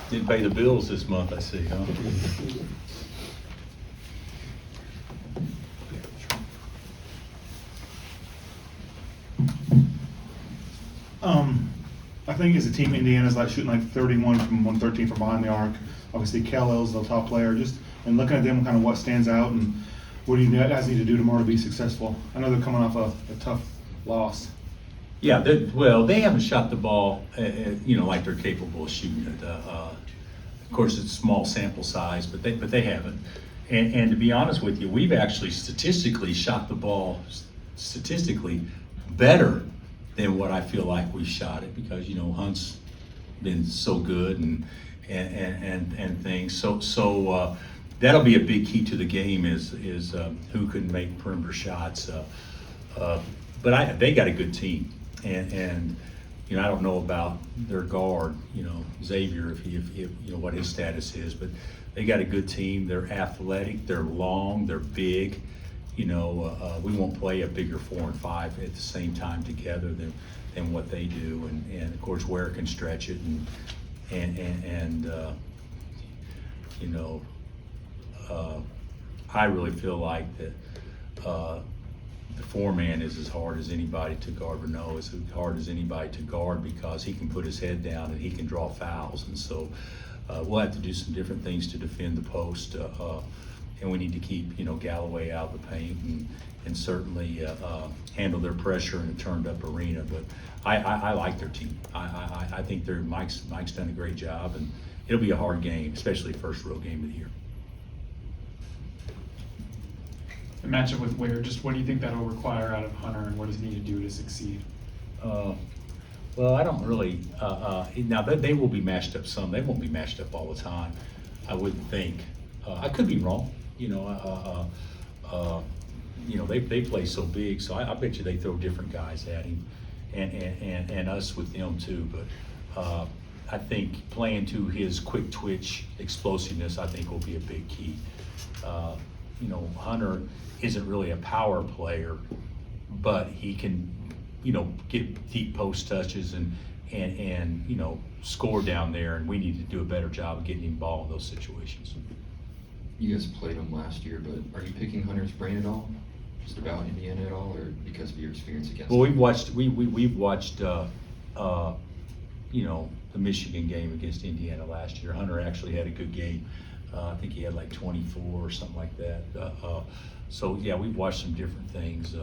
Didn't pay the bills this month, I see, huh? I think as a team, Indiana's like shooting like 31 from 113 from behind the arc. Obviously, Kell's the top player. Just and looking at them, kind of what stands out and what do you guys need to do tomorrow to be successful? I know they're coming off a tough loss. Yeah, they haven't shot the ball, like they're capable of shooting it. Of course, it's a small sample size, but they haven't. And to be honest with you, we've actually statistically shot the ball statistically better than what I feel like we shot it because Hunt's been so good and things. So that'll be a big key to the game is who can make perimeter shots. But they got a good team, and I don't know about their guard, Xavier, if what his status is, but they got a good team. They're athletic, they're long, they're big. We won't play a bigger 4 and 5 at the same time together than what they do, and of course Ware can stretch it, I really feel like that the 4-man is as hard as anybody to guard, or no, as hard as anybody to guard because he can put his head down and he can draw fouls, and so we'll have to do some different things to defend the post. And we need to keep, Galloway out of the paint and certainly handle their pressure in a turned-up arena. But I like their team. I think Mike's done a great job, and it'll be a hard game, especially first road game of the year. The matchup with Ware, just what do you think that'll require out of Hunter, and what does he need to do to succeed? Well, I don't really. Now they will be matched up some. They won't be matched up all the time. I wouldn't think. I could be wrong. They play so big, so I bet you they throw different guys at him, and us with them too. But I think playing to his quick twitch explosiveness, I think will be a big key. Hunter isn't really a power player, but he can, get deep post touches and score down there, and we need to do a better job of getting him ball in those situations. You guys played him last year, but are you picking Hunter's brain at all? Just about Indiana at all, or because of your experience against Well, him? we've watched the Michigan game against Indiana last year. Hunter actually had a good game. I think he had like 24 or something like that. So yeah, we've watched some different things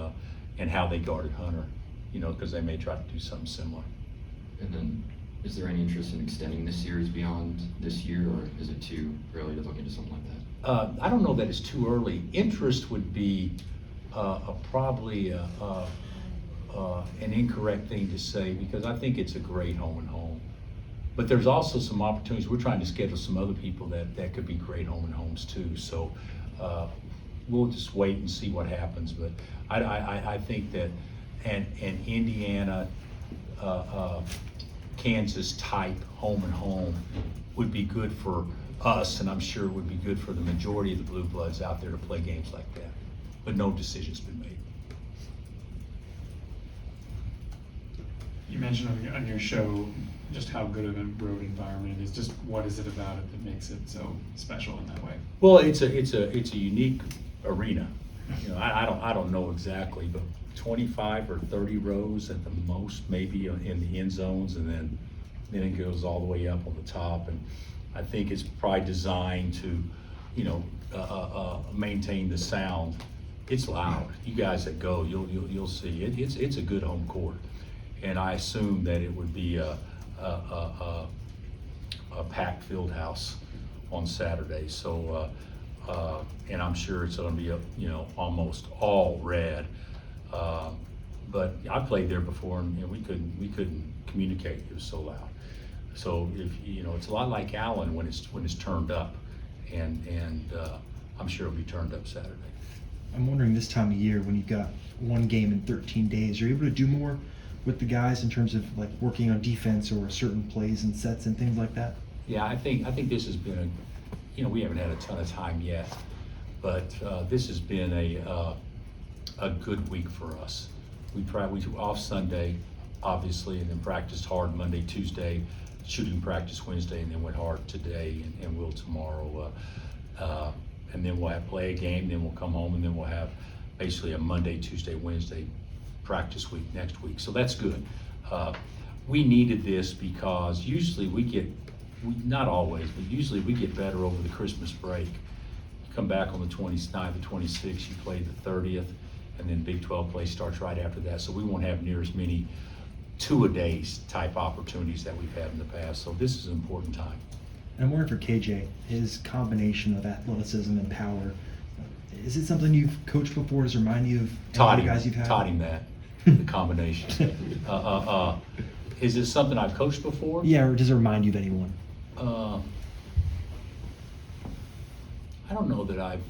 and how they guarded Hunter, because they may try to do something similar. And then, is there any interest in extending this series beyond this year, or is it too early to look into something like that? I don't know that it's too early. Interest would be probably an incorrect thing to say because I think it's a great home and home. But there's also some opportunities. We're trying to schedule some other people that could be great home and homes too. So we'll just wait and see what happens. But I think that an Indiana, Kansas type home and home would be good for us, and I'm sure it would be good for the majority of the Blue Bloods out there to play games like that. But no decision's been made. You mentioned on your show just how good of a road environment it is. Just what is it about it that makes it so special in that way? Well, it's a unique arena. I don't know exactly, but 25 or 30 rows at the most, maybe in the end zones, and then it goes all the way up on the top. And I think it's probably designed to, maintain the sound. It's loud. You guys that go, you'll see it. It's a good home court, and I assume that it would be a packed field house on Saturday. So, and I'm sure it's going to be almost all red. But I played there before, and we couldn't communicate. It was so loud. So if it's a lot like Allen when it's turned up, and I'm sure it'll be turned up Saturday. I'm wondering this time of year when you've got one game in 13 days, are you able to do more with the guys in terms of like working on defense or certain plays and sets and things like that? Yeah, I think this has been we haven't had a ton of time yet, but this has been a good week for us. We off Sunday, obviously, and then practiced hard Monday, Tuesday, shooting practice Wednesday, and then went hard today and will tomorrow. And then we'll play a game, then we'll come home, and then we'll have basically a Monday, Tuesday, Wednesday practice week next week. So that's good. We needed this because usually not always, but usually we get better over the Christmas break. You come back on the 29th, the 26th, you play the 30th, and then Big 12 play starts right after that. So we won't have near as many two-a-days type opportunities that we've had in the past. So this is an important time. And I'm wondering for KJ, his combination of athleticism and power, is it something you've coached before? Does it remind you of Taught other him, guys you've had? taught him that, the combination. Is it something I've coached before? Yeah, or does it remind you of anyone? I don't know that I've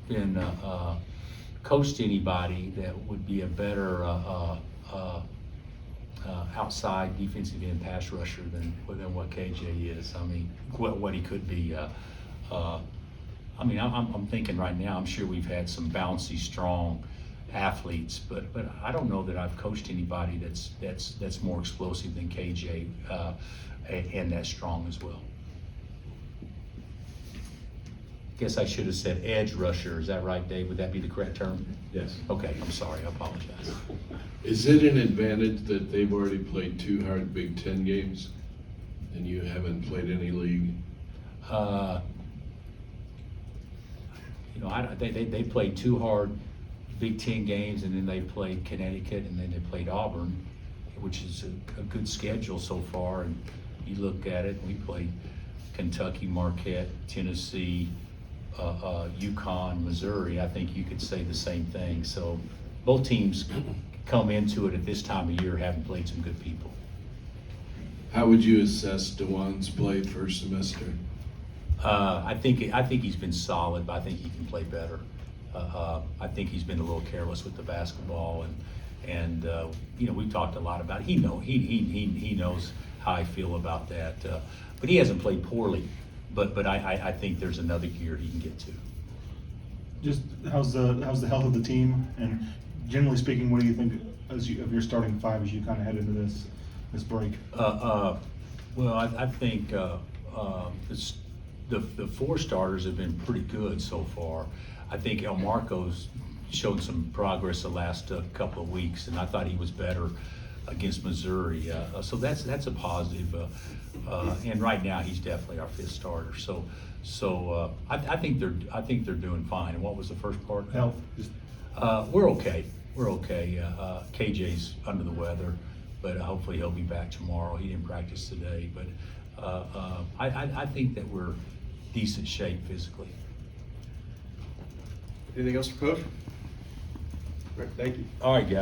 been coached anybody that would be a better outside defensive end pass rusher than what KJ is. I mean, what he could be. I mean, I'm thinking right now, I'm sure we've had some bouncy, strong athletes, but I don't know that I've coached anybody that's more explosive than KJ and that's strong as well. Guess I should have said edge rusher. Is that right, Dave? Would that be the correct term? Yes. Okay, I'm sorry. I apologize. Is it an advantage that they've already played 2 hard Big Ten games and you haven't played any league? You know, they played 2 hard Big Ten games, and then they played Connecticut, and then they played Auburn, which is a good schedule so far. And you look at it, we played Kentucky, Marquette, Tennessee, UConn, Missouri. I think you could say the same thing. So both teams come into it at this time of year having played some good people. How would you assess DeJuan's play first semester? I think he's been solid, but I think he can play better. I think he's been a little careless with the basketball, and you know, we've talked a lot about it. He knows how I feel about that. But he hasn't played poorly. But I think there's another gear he can get to. Just how's the health of the team, and generally speaking, what do you think of your starting 5 as you kind of head into this break? Well, I think the 4 starters have been pretty good so far. I think El Marco's showed some progress the last couple of weeks, and I thought he was better against Missouri. So that's a positive. And right now he's definitely our 5th starter. So I think they're doing fine. And what was the first part? Health. We're okay. We're okay. KJ's under the weather, but hopefully he'll be back tomorrow. He didn't practice today, but I think that we're decent shape physically. Anything else for Coach? All right, thank you. All right, guys.